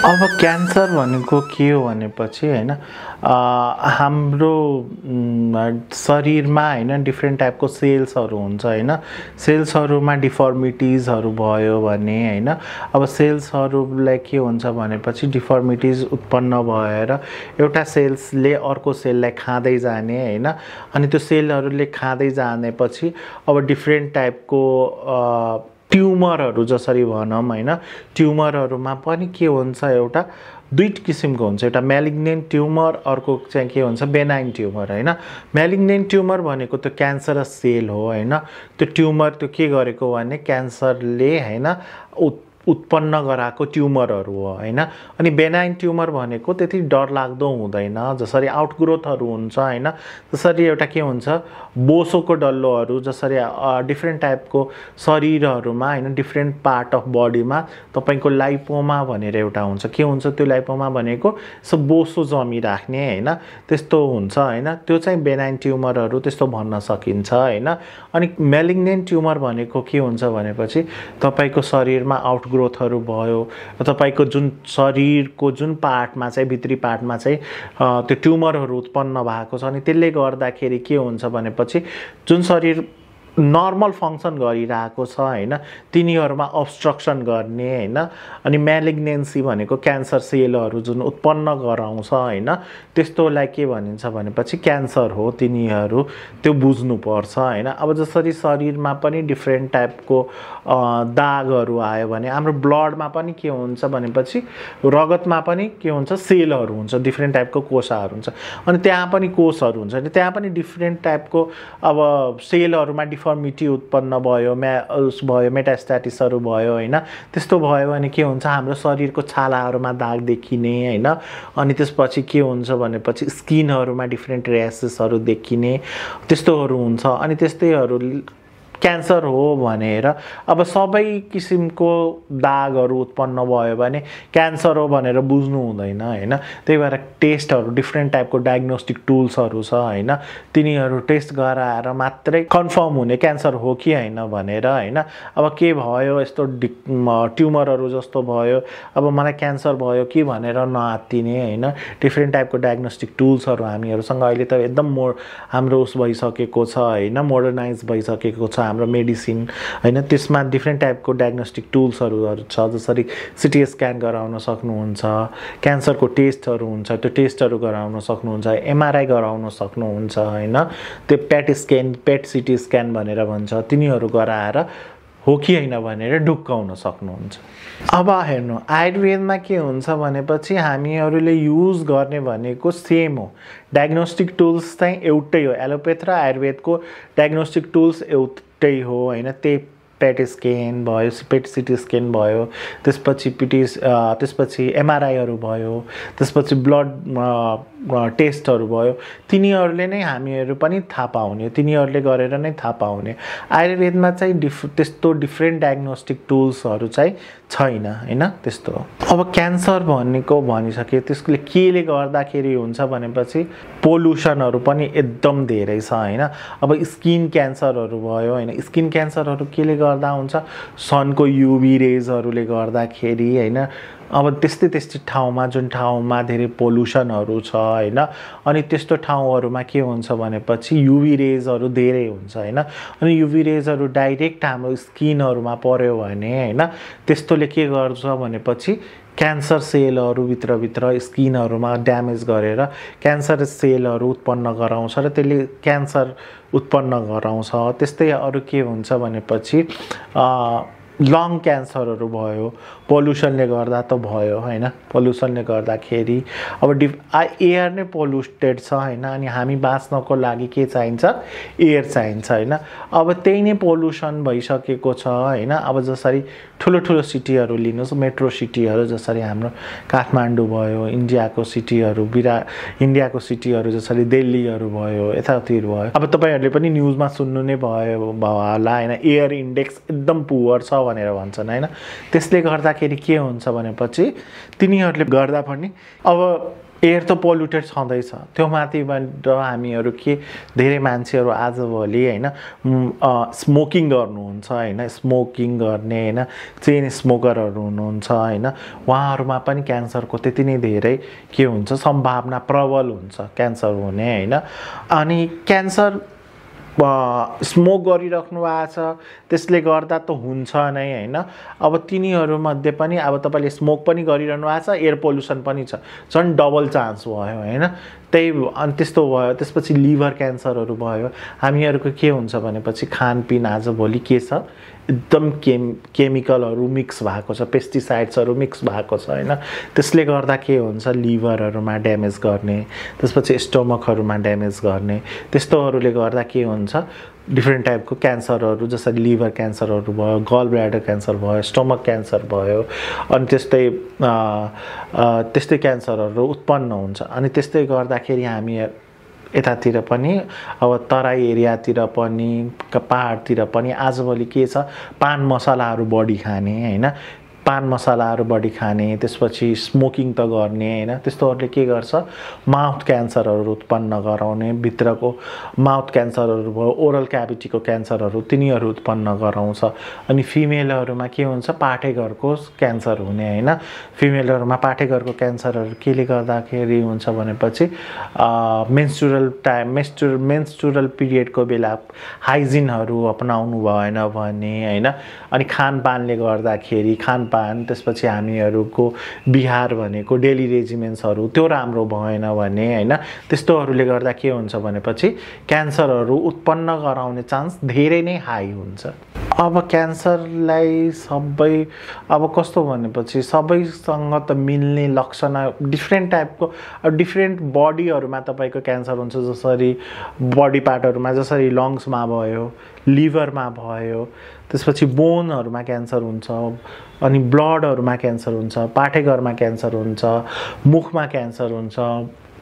अब क्यान्सर भनेको के हो भनेपछि हैन हाम्रो शरीरमा हैन डिफ्रेन्ट टाइपको सेल्सहरू हुन्छ हैन सेल्सहरूमा डिफर्मिटिजहरू भयो भने हैन अब सेल्सहरूलाई के हुन्छ भनेपछि डिफर्मिटिज उत्पन्न भएर एउटा सेल्सले अर्को सेललाई खाँदै जाने हैन अनि त्यो सेलहरूले खाँदै जानेपछि अब डिफ्रेन्ट टाइपको ट्युमरहरू जसरी भनौँ हैन ट्युमरहरूमा पनि के हुन्छ एउटा दुई किसिमको हुन्छ एउटा म्यालिग्नेन्ट ट्युमर अर्को चाहिँ के हुन्छ बेनाइन ट्युमर हैन म्यालिग्नेन्ट ट्युमर भनेको त्यो क्यान्सरस सेल हो हैन त्यो ट्युमर त्यो के गरेको भने क्यान्सरले हैन उत्पन्न गराएको ट्युमरहरू हो हैन अनि बेनाइन ट्युमर भनेको त्यति डरलाग्दो हुँदैन जसरी आउटग्रोथहरू हुन्छ हैन जसरी एउटा के हुन्छ बोसोको डल्लोहरू जसरी डिफ्रेन्ट टाइपको शरीरहरूमा हैन डिफ्रेन्ट पार्ट अफ बडीमा तपाईको लाइपोमा भनेर एउटा हुन्छ के हुन्छ त्यो लाइपोमा भनेको सो बोसो जमिराख्ने हैन त्यस्तो हुन्छ हैन त्यो चाहिँ बेनाइन ट्युमरहरू त्यस्तो भन्न सकिन्छ हैन अनि म्यालिग्नेन्ट ट्युमर भनेको के हुन्छ भनेपछि तपाईको शरीरमा ग्रोथहरू भयो तपाईको जुन शरीरको जुन पार्टमा चाहिँ भित्री पार्टमा चाहिँ त्यो ट्युमरहरू उत्पन्न भएको छ अनि त्यसले गर्दाखेरि के हुन्छ भनेपछि जुन शरीर नर्मल फङ्सन गरिरहेको छ हैन तिनीहरुमा अब्स्ट्रक्सन गर्ने हैन अनि म्यालिग्नेन्सी भनेको क्यान्सर सेलहरू जुन उत्पन्न गराउँछ हैन त्यस्तोलाई के भनिन्छ भनेपछि क्यान्सर हो तिनीहरु त्यो बुझ्नु पर्छ हैन अब जसरी शरीरमा पनि डिफ्रेन्ट टाइपको दागहरू आयो भने हाम्रो ब्लडमा पनि के हुन्छ भनेपछि रगतमा पनि के हुन्छ सेलहरू हुन्छ डिफ्रेन्ट टाइपको कोशाहरू हुन्छ अनि त्यहाँ पनि कोषहरू हुन्छ अनि त्यहाँ पनि डिफ्रेन्ट टाइपको अब सेलहरुमा डिफर्मिटी उत्पन्न भयो मेटास्टाटिसहरु भयो हैन त्यस्तो भयो भने के हुन्छ हाम्रो शरीरको छालाहरुमा दाग देखिने हैन अनि त्यसपछि के हुन्छ भनेपछि स्किनहरुमा डिफ्रेन्ट र्यासेसहरु देखिने त्यस्तोहरु हुन्छ अनि त्यस्तैहरु क्यान्सर हो भनेर अब सबै किसिमको दागहरु उत्पन्न भयो भने क्यान्सर हो भनेर बुझ्नु हुँदैन हैन त्यही भएर टेस्टहरु डिफ्रेन्ट टाइपको डायग्नोस्टिक टुल्सहरु छ हैन तिनीहरु टेस्ट गराएर मात्रै कन्फर्म हुने क्यान्सर हो कि हैन भनेर हैन अब के भयो यस्तो ट्युमरहरु जस्तो भयो अब मलाई क्यान्सर भयो कि भनेर नआत्तिने हैन डिफ्रेन्ट टाइपको डायग्नोस्टिक टुल्सहरु हामीहरुसँग अहिले त एकदम हाम्रो उस भइसकेको छ हैन मोडर्नाइज भइसकेको छ हाम्रो मेडिसिन हैन त्यसमा डिफ्रेन्ट टाइपको डायग्नोस्टिक टुल्सहरु छ जसरी सिटी स्क्यान गराउन सक्नुहुन्छ क्यान्सरको टेस्टहरु हुन्छ त्यो टेस्टहरु गराउन सक्नुहुन्छ एमआरआई गराउन सक्नुहुन्छ हैन त्यो पेट सिटी स्क्यान भनेर भन्छ तिनीहरु गराएर हो कि हैन भनेर ढुक्काउन सक्नुहुन्छ अब हेर्नु आयुर्वेदमा के हुन्छ भनेपछि हामीहरुले युज गर्ने भनेको सेम हो डायग्नोस्टिक टुल्स चाहिँ एउटै हो एलोपैथ र आयुर्वेदको डायग्नोस्टिक टुल्स एउटै हो हैन त्यही पेट स्क्यान भयो पेट सिटी स्क्यान भयो त्यसपछि एमआरआईहरु भयो त्यसपछि ब्लड टेस्टहरु भयो तिनीहरुले नै हामीहरु पनि थाहा पाउने तिनीहरुले गरेर नै थाहा पाउने आयुर्वेदमा चाहिँ त्यस्तो डिफ्रेन्ट डायग्नोस्टिक टुल्सहरु चाहिँ छैन हैन त्यस्तो अब क्यान्सर भनेको भनिसके त्यसले केले गर्दाखेरि हुन्छ भनेपछि पोल्युसनहरु पनि एकदम धेरै छ हैन अब स्किन क्यान्सरहरु भयो हैन स्किन क्यान्सरहरु केले गर्दा हुन्छ सनको यूवी रेजहरुले गर्दाखेरि हैन अब त्यस्तै ठाउँमा जुन ठाउँमा धेरै पोल्युसनहरु छ हैन अनि त्यस्तो ठाउँहरुमा के हुन्छ भनेपछि यूवी रेजहरु धेरै हुन्छ हैन अनि यूवी रेजहरु डाइरेक्ट हाम्रो स्किनहरुमा पर्यो भने हैन त्यस्तोले के गर्छ भनेपछि क्यान्सर सेलहरु भित्र स्किनहरुमा ड्यामेज गरेर क्यान्सर सेलहरु उत्पन्न गराउँछ र त्यसले क्यान्सर उत्पन्न गराउँछ त्यस्तै अरु के हुन्छ भनेपछि लङ क्यान्सरहरु भयो पोल्युसनले गर्दा त भयो हैन पोल्युसनले गर्दाखेरि अब एयर नै पोल्युटेड छ हैन अनि हामी बाँच्नको लागि के चाहिन्छ एयर चाहिन्छ हैन अब त्यही नै पोल्युसन भइसकेको छ हैन अब जसरी ठुलो सिटीहरु लिनुस् मेट्रो सिटीहरु जसरी हाम्रो काठमाडौँ भयो इन्डियाको सिटीहरु जसरी दिल्लीहरु भयो यतातिर भयो अब तपाईहरुले पनि न्यूजमा सुन्नु नै भयो होला हैन एयर इन्डेक्स एकदम पुअर छ भनेर भन्छन् हैन त्यसले गर्दाखेरि के हुन्छ भनेपछि तिनीहरुले गर्दा पनि अब एयर त पोल्युटेड छँदैछ, त्यो माथिबाट हामीहरू के धेरै मान्छेहरू आजभोलि होइन स्मोकिङ गर्नुहुन्छ होइन, स्मोकिङ गर्ने होइन, चेन स्मोकरहरू हुनुहुन्छ होइन, उहाँहरूमा पनि क्यान्सरको त्यति नै धेरै के हुन्छ सम्भावना प्रबल हुन्छ क्यान्सर हुने होइन। अनि क्यान्सर स्मोक गरिराख्नु भएको छ त्यसले गर्दा त हुन्छ नै होइन। अब तिनीहरूमध्ये पनि अब तपाईँले स्मोक पनि गरिरहनु भएको छ, एयर पोल्युसन पनि छ, झन् डबल चान्स भयो होइन। त्यही अनि त्यस्तो भयो, त्यसपछि लिभर क्यान्सरहरू भयो। हामीहरूको के हुन्छ भनेपछि खानपिन आजभोलि के छ एकदम केमिकलहरू मिक्स भएको छ, पेस्टिसाइड्सहरू मिक्स भएको छ होइन। त्यसले गर्दा के हुन्छ लिभरहरूमा ड्यामेज गर्ने, त्यसपछि स्टोमकहरूमा ड्यामेज गर्ने, त्यस्तोहरूले गर्दा के हुन्छ डिफ्रेन्ट टाइपको क्यान्सरहरू जसरी लिभर क्यान्सरहरू भयो, गल ब्ल्याडर क्यान्सर भयो, स्टोमक क्यान्सर भयो, अनि त्यस्तै क्यान्सरहरू उत्पन्न हुन्छ। अनि त्यस्तै गर्दाखेरि हामी यतातिर पनि अब तराई एरियातिर पनि पहाडतिर पनि आजभोलि के छ पान मसलाहरू बढी खाने होइन, पान मसलाहरू बढी खाने, त्यसपछि स्मोकिङ त गर्ने होइन। त्यस्तोहरूले के गर्छ माउथ क्यान्सरहरू उत्पन्न गराउने, भित्रको माउथ क्यान्सरहरू भयो, ओरल क्याभिटीको क्यान्सरहरू तिनीहरू उत्पन्न गराउँछ। अनि फिमेलहरूमा के हुन्छ पाठेघरको क्यान्सर हुने होइन। फिमेलहरूमा पाठेघरको क्यान्सरहरू केले गर्दाखेरि हुन्छ भनेपछि मेन्स्ट्रुरल पिरियडको बेला हाइजिनहरू अपनाउनु भएन भने होइन। अनि खानपानले गर्दाखेरि त्यसपछि हामीहरूको बिहार भनेको डेली रेजिमेन्ट्सहरू त्यो राम्रो भएन भने होइन, त्यस्तोहरूले गर्दा के हुन्छ भनेपछि क्यान्सरहरू उत्पन्न गराउने चान्स धेरै नै हाई हुन्छ। अब क्यान्सरलाई अब कस्तो भनेपछि सबैसँग त मिल्ने लक्षण डिफ्रेन्ट टाइपको डिफ्रेन्ट बडीहरूमा तपाईँको क्यान्सर हुन्छ। जसरी बडी पार्टहरूमा जसरी लङ्समा भयो, लिभरमा भयो, त्यसपछि बोनहरूमा क्यान्सर हुन्छ, अनि ब्लडहरूमा क्यान्सर हुन्छ, पाठेघरमा क्यान्सर हुन्छ, मुखमा क्यान्सर हुन्छ।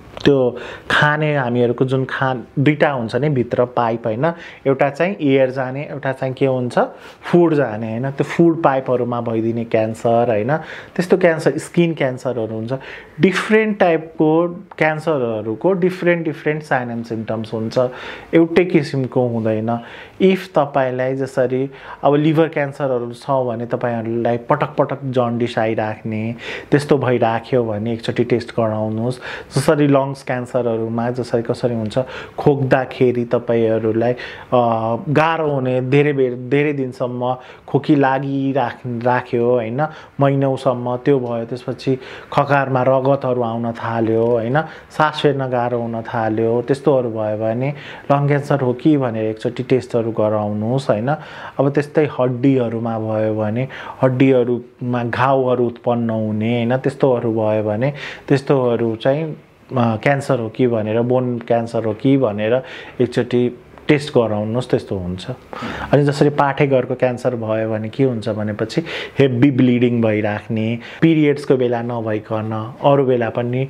त्यो खाने हामीहरूको जुन दुईवटा हुन्छ नि भित्र पाइप होइन, एउटा चाहिँ एयर जाने, एउटा चाहिँ के हुन्छ फुड जाने होइन। त्यो फुड पाइपहरूमा भइदिने क्यान्सर होइन। त्यस्तो क्यान्सर स्किन क्यान्सरहरू हुन्छ। डिफ्रेन्ट टाइपको क्यान्सरहरूको डिफ्रेन्ट साइन एन्ड सिम्टम्स हुन्छ, एउटै किसिमको हुँदैन। इफ तपाईँलाई जसरी अब लिभर क्यान्सरहरू छ भने तपाईँहरूलाई पटक पटक जन्डिस आइराख्ने त्यस्तो भइराख्यो भने एकचोटि टेस्ट गराउनुहोस्। जसरी लङ्स क्यान्सरहरूमा जसरी कसरी हुन्छ खोक्दाखेरि तपाईँहरूलाई गाह्रो हुने, धेरै दिनसम्म खोकी राख्यो होइन, महिनौसम्म त्यो भयो। त्यसपछि खकारमा रगतहरू आउन थाल्यो होइन, सास फेर्न गाह्रो हुन थाल्यो, त्यस्तोहरू भयो भने लङ क्यान्सर हो कि भनेर एकचोटि टेस्टहरू गराउनुहोस् होइन। अब त्यस्तै हड्डीहरूमा भयो भने हड्डीहरूमा घाउहरू उत्पन्न हुने होइन, त्यस्तोहरू भयो भने त्यस्तोहरू चाहिँ क्यान्सर हो कि भनेर, बोन क्यान्सर हो कि भनेर एकचोटि टेस्ट गराउनुहोस्, त्यस्तो हुन्छ। अनि जसरी पाठेघरको क्यान्सर भयो भने के हुन्छ भनेपछि हेभी ब्लिडिङ भइराख्ने, पिरियड्सको बेला नभइकन अरू बेला पनि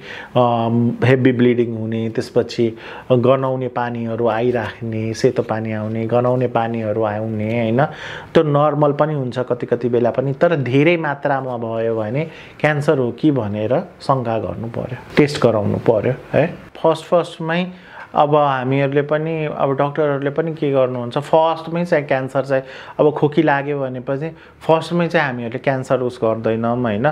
हेभी ब्लिडिङ हुने, त्यसपछि गनाउने पानीहरू आइराख्ने, सेतो पानी आउने, गनाउने पानीहरू आउने होइन। त्यो नर्मल पनि हुन्छ कति बेला पनि, तर धेरै मात्रामा भयो भने क्यान्सर हो कि भनेर शङ्का गर्नु पर्यो, टेस्ट गराउनु पर्यो है। फर्स्टमै अब हामीहरूले पनि अब डक्टरहरूले पनि के गर्नुहुन्छ फर्स्टमै चाहिँ क्यान्सर चाहिँ अब खोकी लाग्यो भनेपछि फर्स्टमै चाहिँ हामीहरूले क्यान्सर उस गर्दैनौँ होइन।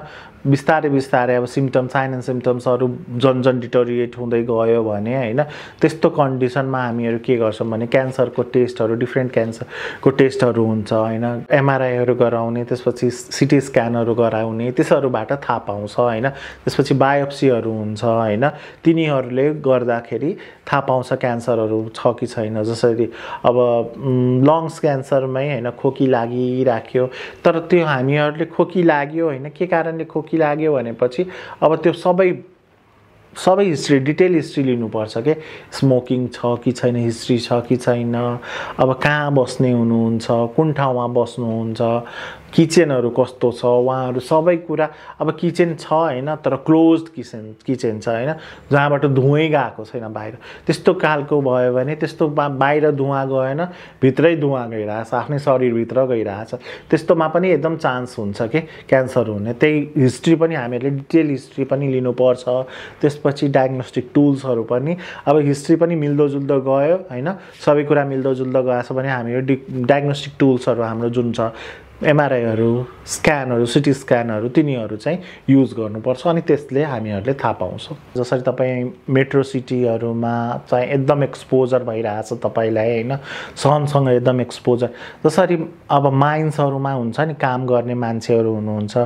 बिस्तारै अब साइन एन्ड सिम्टम्सहरू जन डिटोरिएट हुँदै गयो भने होइन, त्यस्तो कन्डिसनमा हामीहरू के गर्छौँ भने क्यान्सरको टेस्टहरू डिफ्रेन्ट क्यान्सरको टेस्टहरू हुन्छ होइन। एमआरआईहरू गराउने, त्यसपछि सिटी स्क्यानहरू गराउने, त्यसहरूबाट थाहा पाउँछ होइन। त्यसपछि बायोप्सीहरू हुन्छ होइन, तिनीहरूले गर्दाखेरि थाहा पाउँछ क्यान्सरहरू छ कि छैन। जसरी अब लङ्स क्यान्सरमै होइन खोकी लागिराख्यो, तर त्यो हामीहरूले खोकी लाग्यो होइन, के कारणले खोकी लाग्यो भनेपछि अब त्यो सबै हिस्ट्री डिटेल हिस्ट्री लिनुपर्छ के, स्मोकिङ छ कि छैन, हिस्ट्री छ कि छैन, अब कहाँ बस्ने हुनुहुन्छ, कुन ठाउँमा बस्नुहुन्छ, किचनहरू कस्तो छ उहाँहरू सबै कुरा अब किचन छ हैन तर क्लोज्ड किचन छ हैन जहाँबाट धुवै गएको छैन बाहिर त्यस्तो खालको भयो भने त्यस्तो बाहिर धुवा गएन भित्रै धुवा गइरहेछ आफ्नै शरीरभित्र गइरहेछ त्यस्तोमा पनि एकदम चान्स हुन्छ के क्यान्सर हुने त्यही हिस्ट्री पनि हामीले डिटेल हिस्ट्री पनि लिनुपर्छ त्यसपछि डायग्नोस्टिक टुल्सहरू पनि अब हिस्ट्री पनि मिल्दोजुल्दो गयो हैन सबै कुरा मिल्दोजुल्दो गएछ भने हामी डायग्नोस्टिक टुल्सहरू हाम्रो जुन छ एमआरआईहरू स्क्यानहरू सिटी स्क्यानहरू तिनीहरू चाहिँ युज गर्नुपर्छ अनि त्यसले हामीहरूले थाहा पाउँछौँ जसरी तपाईँ मेट्रो सिटीहरूमा चाहिँ एकदम एक्सपोजर भइरहेछ तपाईँलाई हैन सनसँग एकदम एक्सपोजर जसरी अब माइन्सहरूमा हुन्छ नि काम गर्ने मान्छेहरू हुनुहुन्छ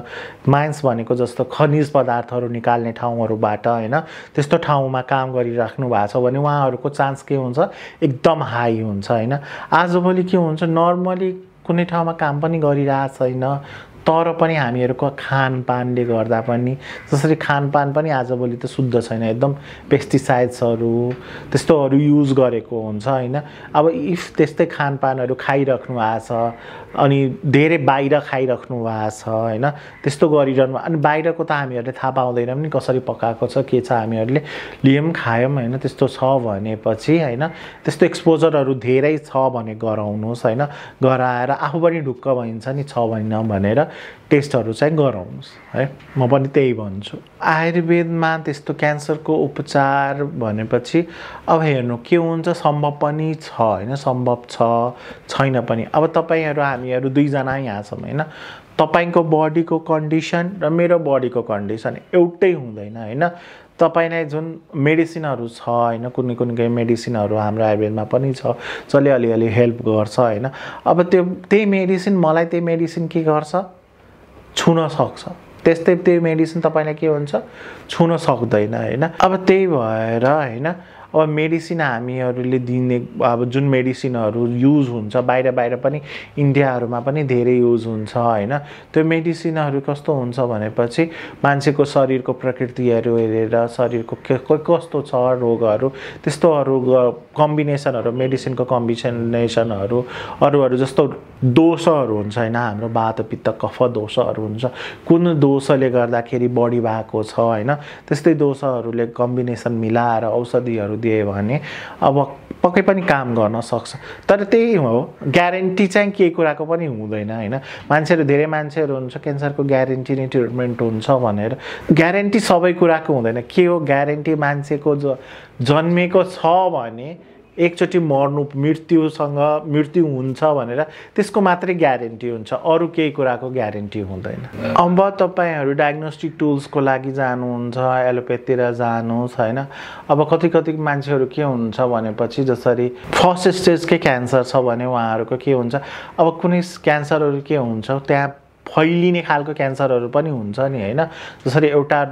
माइन्स भनेको जस्तो खनिज पदार्थहरू निकाल्ने ठाउँहरूबाट हैन त्यस्तो ठाउँमा काम गरिराख्नु भएको छ भने उहाँहरूको चान्स के हुन्छ एकदम हाई हुन्छ हैन आजभोलि के हुन्छ नर्मली कुनै ठाउँमा काम पनि गरिरहेको छैन तर पनि हामीहरूको खानपानले गर्दा पनि जसरी खानपान पनि आजभोलि त शुद्ध छैन एकदम पेस्टिसाइड्सहरू त्यस्तोहरू युज गरेको हुन्छ हैन अब इफ त्यस्तै खानपानहरू खाइराख्नु भएको छ अनि धेरै बाहिर खाइराख्नु भएको छ हैन त्यस्तो गरिरहनु अनि बाहिरको त हामीहरूले थाहा पाउँदैनौँ नि कसरी पकाएको छ के छ हामीहरूले लियौँ खायौँ हैन त्यस्तो छ भनेपछि हैन त्यस्तो एक्सपोजरहरू धेरै छ भने गराउनुहोस् हैन गराएर आफू पनि ढुक्क भइन्छ नि छ भनेर टेस्टहरू चाहिँ गराउनुहोस् है म पनि त्यही भन्छु आयुर्वेदमा त्यस्तो क्यान्सरको उपचार भनेपछि अब हेर्नु के हुन्छ सम्भव पनि छ हैन सम्भव छैन पनि अब तपाईहरु हामीहरु दुईजना यहाँ छौं हैन तपाईको बडीको कन्डिसन र मेरो बडीको कन्डिसन एउटै हुँदैन हैन तपाईलाई जुन मेडिसिनहरु छ हैन कुनै मेडिसिनहरु हाम्रो आयुर्वेदमा पनि छ जसले अलिअलि हेल्प गर्छ हैन अब त्यही मेडिसिन मलाई त्यही मेडिसिन के गर्छ छुन सक्छ त्यस्तै त्यही मेडिसिन तपाईलाई के हुन्छ छुन सक्दैन हैन अब त्यही भएर हैन अब मेडिसिन हामीहरुले दिने अब जुन मेडिसिनहरु युज हुन्छ बाहिर पनि इन्डियाहरुमा पनि धेरै युज हुन्छ हैन त्यो मेडिसिनहरु कस्तो हुन्छ भनेपछि मान्छेको शरीरको प्रकृतिहरु हेरेर शरीरको कस्तो छ रोगहरु त्यस्तोहरु कम्बिनेसनहरु मेडिसिनको कम्बिनेसनहरु अरुहरु जस्तो दोषहरु हुन्छ हैन हाम्रो वात पित्त कफ दोषहरु हुन्छ कुन दोषले गर्दाखेरि बढी भएको छ हैन त्यस्तै दोषहरुले कम्बिनेसन मिलाएर औषधिहरु दिए भने अब पक्कै पनि काम गर्न सक्छ तर त्यही हो ग्यारेन्टी चाहिँ के कुराको पनि हुँदैन हैन मान्छेहरु धेरै मान्छेहरु हुन्छ क्यान्सरको ग्यारेन्टी नै ट्रिटमेन्ट हुन्छ भनेर ग्यारेन्टी सबै कुराको हुँदैन के हो ग्यारेन्टी मान्छेको जन्मेको छ भने एकचोटी मर्नु मृत्यु हुन्छ भनेर त्यसको मात्रै ग्यारेन्टी हुन्छ अरु केही कुराको ग्यारेन्टी हुँदैन अब तपाईहरु डायग्नोस्टिक टुल्सको लागि जानुहुन्छ एलोप्याथीतिर जानुस् हैन अब कति मान्छेहरु के हुन्छ भनेपछि जसरी फर्स्ट स्टेजकै क्यान्सर छ भने उहाँहरुको के हुन्छ अब कुनै क्यान्सरहरु के हुन्छ त्यहाँ फैलिने खालको क्यान्सरहरु पनि हुन्छ नि हैन जसरी एउटा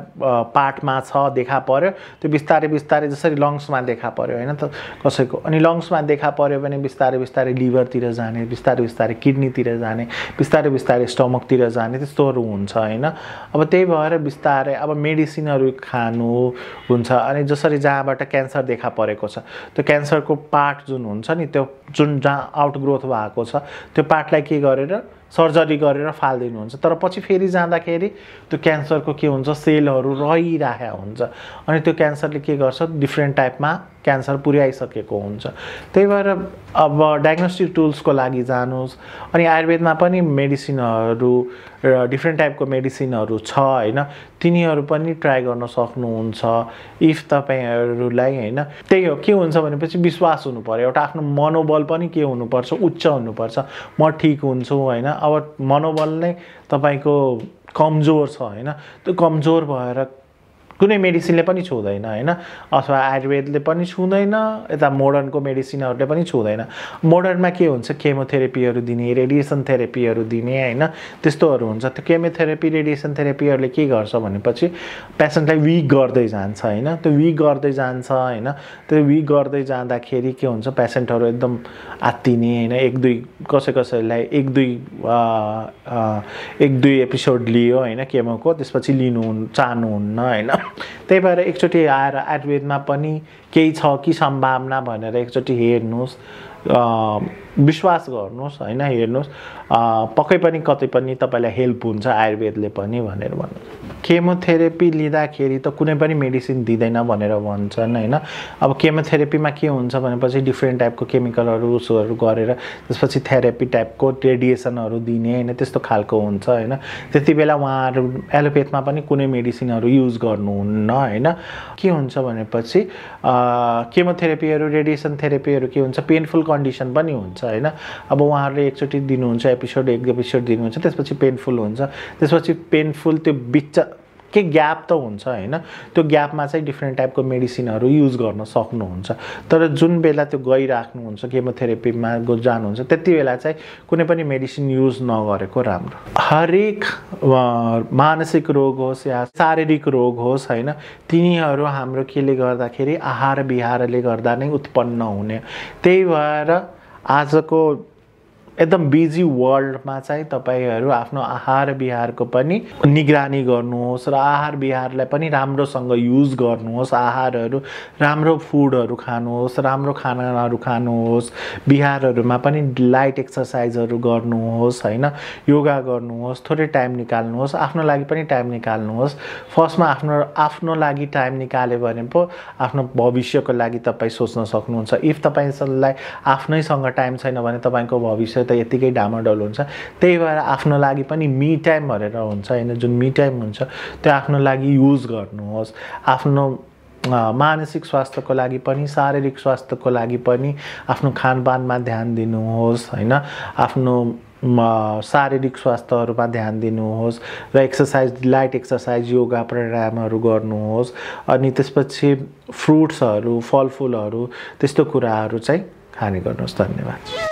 पार्टमा छ देखा पर्यो त्यो बिस्तारै जसरी लंग्समा देखा पर्यो हैन त कसैको अनि लंग्समा देखा पर्यो भने बिस्तारै लिभरतिर जाने बिस्तारै किडनीतिर जाने बिस्तारै स्टमकतिर जाने त्यस्तोहरु हुन्छ हैन अब त्यही भएर बिस्तारै अब मेडिसिनहरु खानु हुन्छ अनि जसरी जहाँबाट क्यान्सर देखा परेको छ त्यो क्यान्सरको पार्ट जुन हुन्छ नि त्यो जुन जहाँ आउटग्रोथ भएको छ त्यो पार्टलाई के गरेर सर्जरी गरेर फाल्दिनु हुन्छ तर पछि फेरि जाँदाखेरि त्यो क्यान्सरको के हुन्छ सेलहरु रहिरहेको हुन्छ अनि त्यो क्यान्सरले के गर्छ डिफरेन्ट टाइपमा क्यान्सर पुर्याइसकेको हुन्छ त्यही भएर अब डायग्नोस्टिक टुल्सको लागि जानुस् अनि आयुर्वेदमा पनि मेडिसिनहरु र डिफरेन्ट टाइपको मेडिसिनहरु छ हैन तिनीहरु पनि ट्राई गर्न सक्नुहुन्छ इफ तपाईहरुलाई हैन त्यही हो के हुन्छ भनेपछि विश्वास हुनु पर्यो एउटा आफ्नो मनोबल पनि के हुनु पर्छ उच्च हुनु पर्छ म ठीक हुन्छु हैन अब मनोबल नै तपाईको कमजोर छ हैन त्यो कमजोर भएर कुनै मेडिसिनले पनि छुदैन हैन अथवा आयुर्वेदले पनि छुदैन यता मोडर्नको मेडिसिनहरुले पनि छुदैन मोडर्नमा के हुन्छ केमोथेरापीहरु दिने रेडिएसन थेरापीहरु दिने हैन त्यस्तोहरु हुन्छ त्यो केमोथेरापी रेडिएसन थेरापीहरुले के गर्छ भनेपछि पेशेन्टलाई वीक गर्दै जान्छ हैन त्यो वीक गर्दै जान्छ हैन त्यो वीक गर्दै जाँदाखेरि के हुन्छ पेशेन्टहरु एकदम आत्तिने हैन एक दुई कसैलाई एक दुई एपिसोड लियो हैन केमोको त्यसपछि लिनु चाहनुहुन्न हैन त्यही भएर एकचोटी आएर आयुर्वेदमा पनि केही छ कि सम्भावना भनेर एकचोटी हेर्नुस् विश्वास गर्नुहोस् हैन, हेर्नुहोस् पक्कै पनि कतै पनि तपाईलाई हेल्प हुन्छ आयुर्वेदले पनि भनेर भन्नु। केमोथेरापी लिँदाखेरि त कुनै पनि मेडिसिन दिँदैन भनेर भन्छन् हैन। अब केमोथेरापीमा के हुन्छ भनेपछि डिफ्रेन्ट टाइपको केमिकलहरू उसहरू गरेर त्यसपछि थेरापी टाइपको रेडिएसनहरू दिने हैन, त्यस्तो खालको हुन्छ हैन। त्यतिबेला उहाँहरू एलोपेथमा पनि कुनै मेडिसिनहरू युज गर्नुहुन्न हैन। के हुन्छ भनेपछि केमोथेरापीहरू रेडिएसन थेरापीहरू के हुन्छ पेनफुल कन्डिसन पनि हुन्छ हैन। अब उहाँहरूले एकचोटि दिनुहुन्छ एक एपिसोड दिनुहुन्छ, त्यसपछि पेनफुल हुन्छ, त्यसपछि पेनफुल त्यो बिच के ग्याप त हुन्छ हैन। त्यो ग्यापमा चाहिँ डिफ्रेन्ट टाइपको मेडिसिनहरू युज गर्न सक्नुहुन्छ। तर जुन बेला त्यो गइराख्नुहुन्छ केमोथेरापीमा जानुहुन्छ त्यति बेला चाहिँ कुनै पनि मेडिसिन युज नगरेको राम्रो। हरेक मानसिक रोग होस् या शारीरिक रोग होस् हैन, तिनीहरू हाम्रो केले गर्दाखेरि आहार विहारले गर्दा नै उत्पन्न हुने। त्यही भएर आजको एकदम बिजी वर्ल्डमा चाहिँ तपाईहरु आफ्नो आहार विहारको पनि निगरानी गर्नुहोस् र आहार विहारलाई पनि राम्रोसँग युज गर्नुहोस्। आहारहरू राम्रो फुडहरू खानुहोस्, राम्रो खानाहरू खानुहोस्, बिहारहरूमा पनि लाइट एक्सरसाइजहरू गर्नुहोस् हैन, योगा गर्नुहोस्, थोरै टाइम निकाल्नुहोस्, आफ्नो लागि पनि टाइम निकाल्नुहोस्। फर्स्टमा आफ्नो लागि टाइम निकाल्यो भने पो आफ्नो भविष्यको लागि तपाई सोच्न सक्नुहुन्छ। इफ तपाईलाई आफ्नैसँग टाइम छैन भने तपाईको भविष्य त यतिकै डामाडोल हुन्छ। त्यही भएर आफ्नो लागि पनि मी टाइम भनेर हुन्छ हैन, जुन मी टाइम हुन्छ त्यो आफ्नो लागि युज गर्नुहोस्। आफ्नो मानसिक स्वास्थ्यको लागि पनि शारीरिक स्वास्थ्यको लागि पनि आफ्नो खानपानमा ध्यान दिनुहोस् हैन। आफ्नो शारीरिक स्वास्थ्यहरुमा ध्यान दिनुहोस् र एक्सरसाइज लाइट एक्सरसाइज योगा प्राणायामहरु गर्नुहोस्। अनि त्यसपछि फ्रुट्सहरु फलफुलहरु त्यस्तो कुराहरु चाहिँ खाने गर्नुहोस्। धन्यवाद।